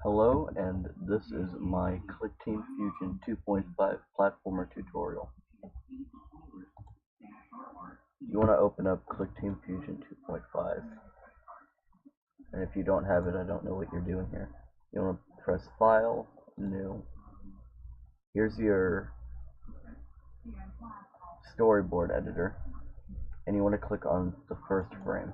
Hello, and this is my Clickteam Fusion 2.5 platformer tutorial. You want to open up Clickteam Fusion 2.5, and if you don't have it, I don't know what you're doing here. You want to press File, New. Here's your storyboard editor, and you want to click on the first frame.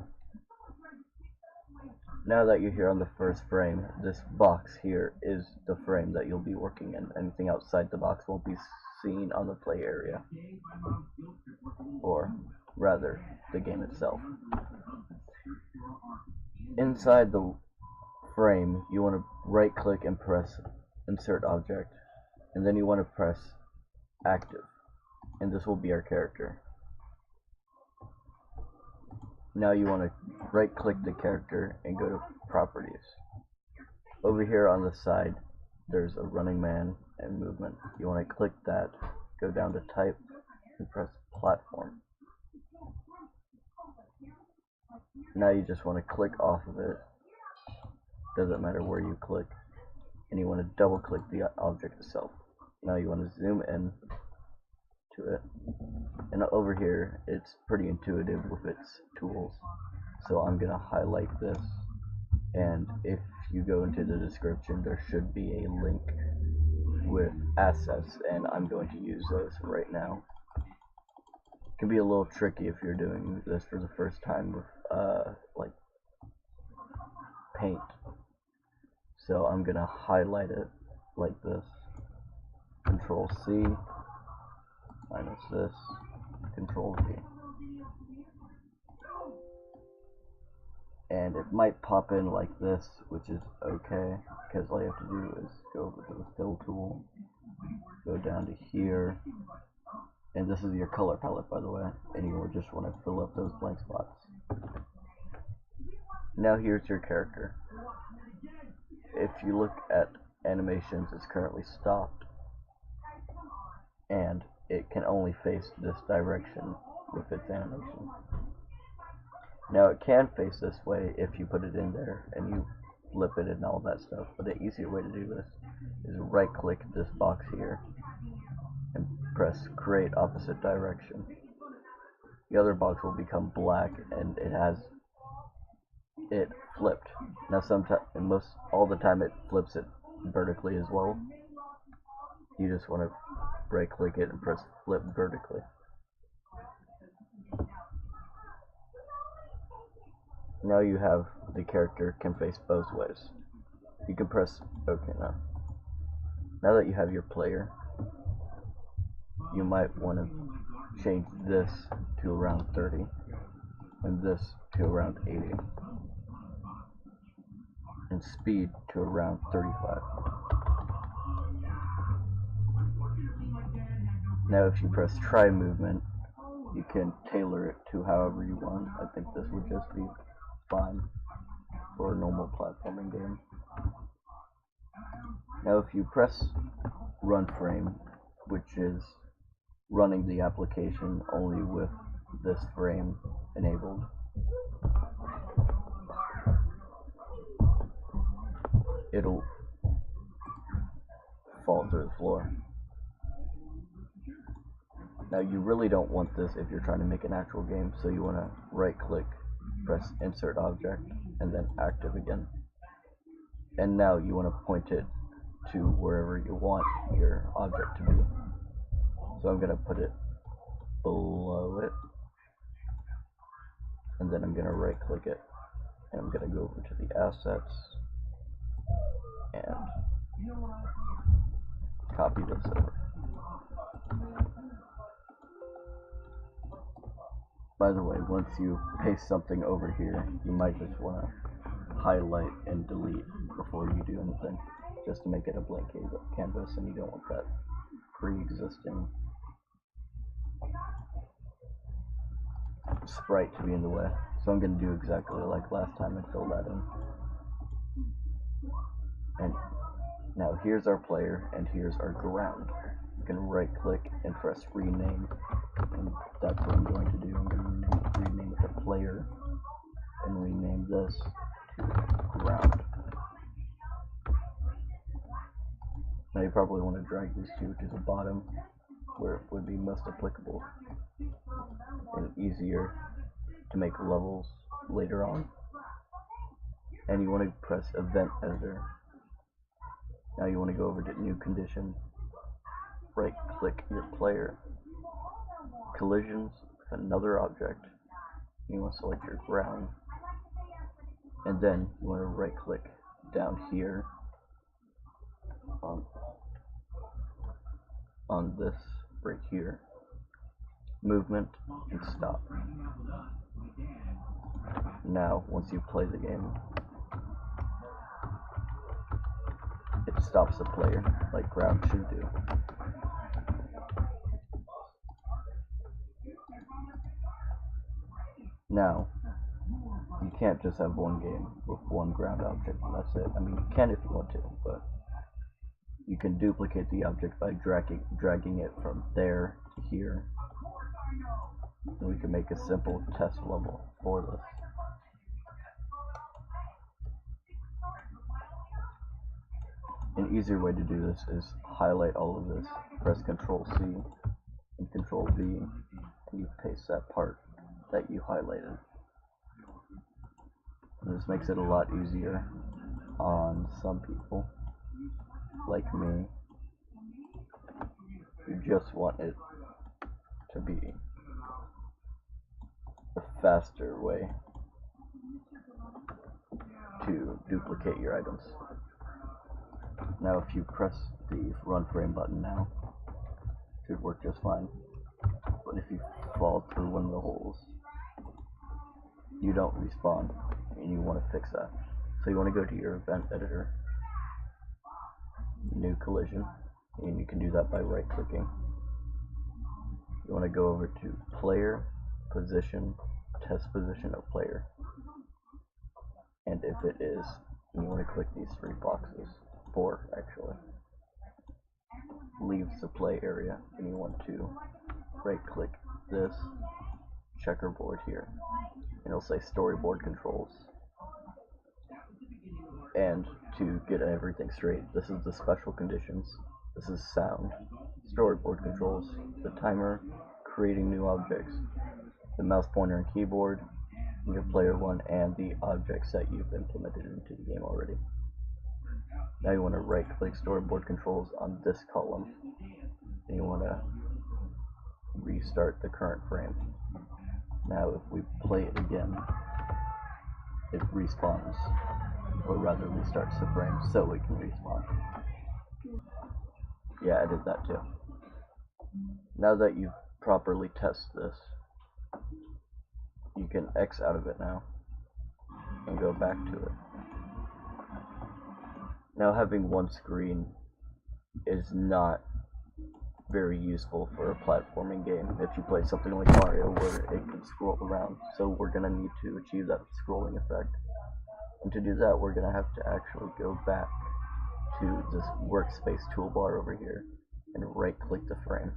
Now that you're here on the first frame, this box here is the frame that you'll be working in. Anything outside the box won't be seen on the play area, or rather, the game itself. Inside the frame, you want to right click and press Insert Object, and then you want to press Active, and this will be our character. Now you want to right click the character and go to Properties. Over here on the side there's a running man and movement. You want to click that, go down to Type, and press Platform. Now you just want to click off of it, doesn't matter where you click, and you want to double click the object itself. Now you want to zoom in to it, and over here it's pretty intuitive with its tools, so I'm gonna highlight this, and if you go into the description there should be a link with assets, and I'm going to use those right now. It can be a little tricky if you're doing this for the first time with like paint, so I'm gonna highlight it like this, Control C minus this, Control V. And it might pop in like this, which is okay, because all you have to do is go over to the fill tool, go down to here, and this is your color palette, by the way, and you will just want to fill up those blank spots. Now here's your character. If you look at animations, it's currently stopped, and it can only face this direction with its animation. Now it can face this way if you put it in there and you flip it and all that stuff, but the easier way to do this is right click this box here and press Create Opposite Direction. The other box will become black and it has it flipped. Now sometimes, all the time, it flips it vertically as well. You just want to right click it and press Flip Vertically. Now you have the character can face both ways. You can press OK now. Now that you have your player, you might want to change this to around 30 and this to around 80 and speed to around 35. Now if you press try movement, you can tailor it to however you want. I think this would just be fine for a normal platforming game. Now if you press run frame, which is running the application only with this frame enabled, it'll fall through the floor. Now you really don't want this if you're trying to make an actual game, so you want to right click, press Insert Object, and then Active again. And now you want to point it to wherever you want your object to be. So I'm going to put it below it, and then I'm going to right click it, and I'm going to go over to the assets and copy this over. By the way, once you paste something over here, you might just want to highlight and delete before you do anything, just to make it a blank canvas, and you don't want that pre-existing sprite to be in the way. So I'm going to do exactly like last time and fill that in. And now here's our player and here's our ground. You can right click and press rename, and that's what I'm going to do. I'm going to rename it to player and rename this to ground. Now you probably want to drag these two to the bottom where it would be most applicable and easier to make levels later on. And you want to press Event Editor. Now you want to go over to New Condition, right click your player, collisions with another object, you want to select your ground, and then you want to right click down here on this right here, movement, and stop. Now once you play the game, it stops the player like ground should do. Now, you can't just have one game with one ground object and that's it. I mean, you can if you want to, but you can duplicate the object by dragging it from there to here. And we can make a simple test level for this. An easier way to do this is highlight all of this, press Ctrl C and Ctrl V, and you paste that part that you highlighted. And this makes it a lot easier on some people, like me, who just want it to be a faster way to duplicate your items. Now if you press the run frame button now, it should work just fine. But if you fall through one of the holes, you don't respawn, and you want to fix that. So you want to go to your event editor, new collision, and you can do that by right clicking. You want to go over to player, position, test position of player. And if it is, you want to click these 3 boxes, 4 actually. Leaves the play area, and you want to right click this checkerboard here, and it'll say storyboard controls. And to get everything straight, this is the special conditions, this is sound, storyboard controls, the timer, creating new objects, the mouse pointer and keyboard, your player one, and the objects that you've implemented into the game already. Now you want to right click storyboard controls on this column, and you want to restart the current frame. Now if we play it again, it respawns, or rather restarts the frame so it can respawn. Yeah, I did that too. Now that you've properly tested this, you can X out of it now and go back to it. Now having one screen is not very useful for a platforming game if you play something like Mario where it can scroll around, so we're going to need to achieve that scrolling effect. And to do that, we're going to have to actually go back to this workspace toolbar over here and right click the frame.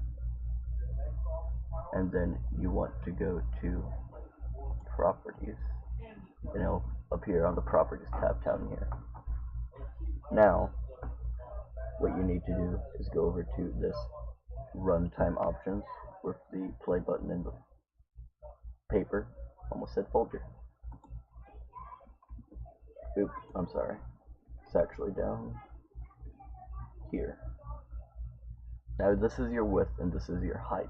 And then you want to go to properties, and it'll appear on the properties tab down here. Now, what you need to do is go over to this runtime options with the play button in the paper, almost said folder. Oops, I'm sorry. It's actually down here. Now this is your width and this is your height.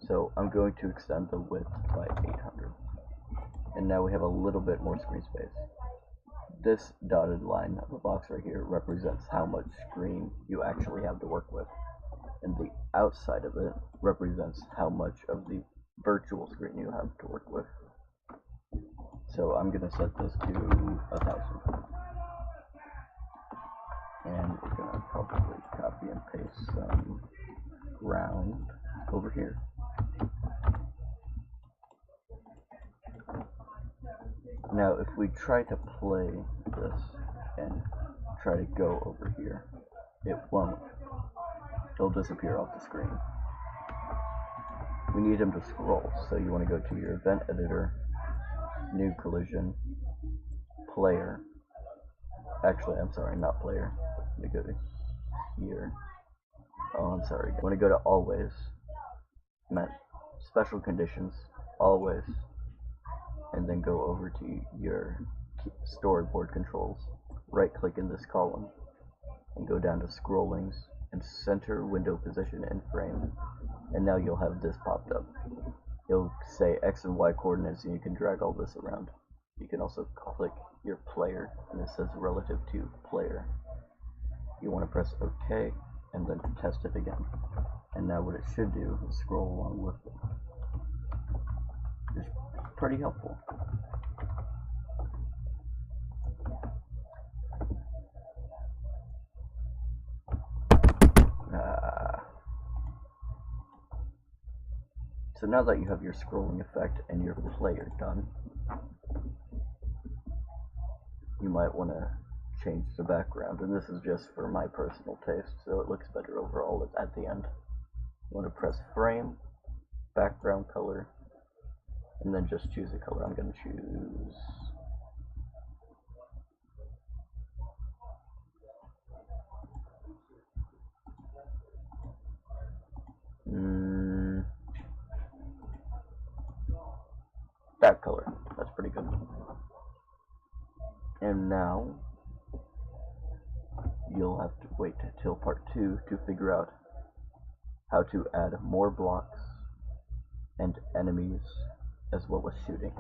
So I'm going to extend the width by 800. And now we have a little bit more screen space. This dotted line of the box right here represents how much screen you actually have to work with. And the outside of it represents how much of the virtual screen you have to work with. So I'm going to set this to 1000. And we're going to probably copy and paste some ground over here. Now if we try to play this and try to go over here, it won't. It'll disappear off the screen. We need him to scroll, so you want to go to your event editor, new collision, player. Actually, I'm sorry, not player. Let me go to here. Oh, I'm sorry. You want to go to always, special conditions, always, and then go over to your storyboard controls. Right click in this column and go down to scrollings and center window position and frame. And now you'll have this popped up. It'll say X and Y coordinates and you can drag all this around. You can also click your player and it says relative to player. You want to press OK and then test it again. And now what it should do is scroll along with it. It's pretty helpful. So now that you have your scrolling effect and your player done, you might want to change the background, and this is just for my personal taste, so it looks better overall at the end. You want to press frame, background color, and then just choose a color. I'm going to choose that color. That's pretty good. And now you'll have to wait till part 2 to figure out how to add more blocks and enemies as well as shooting.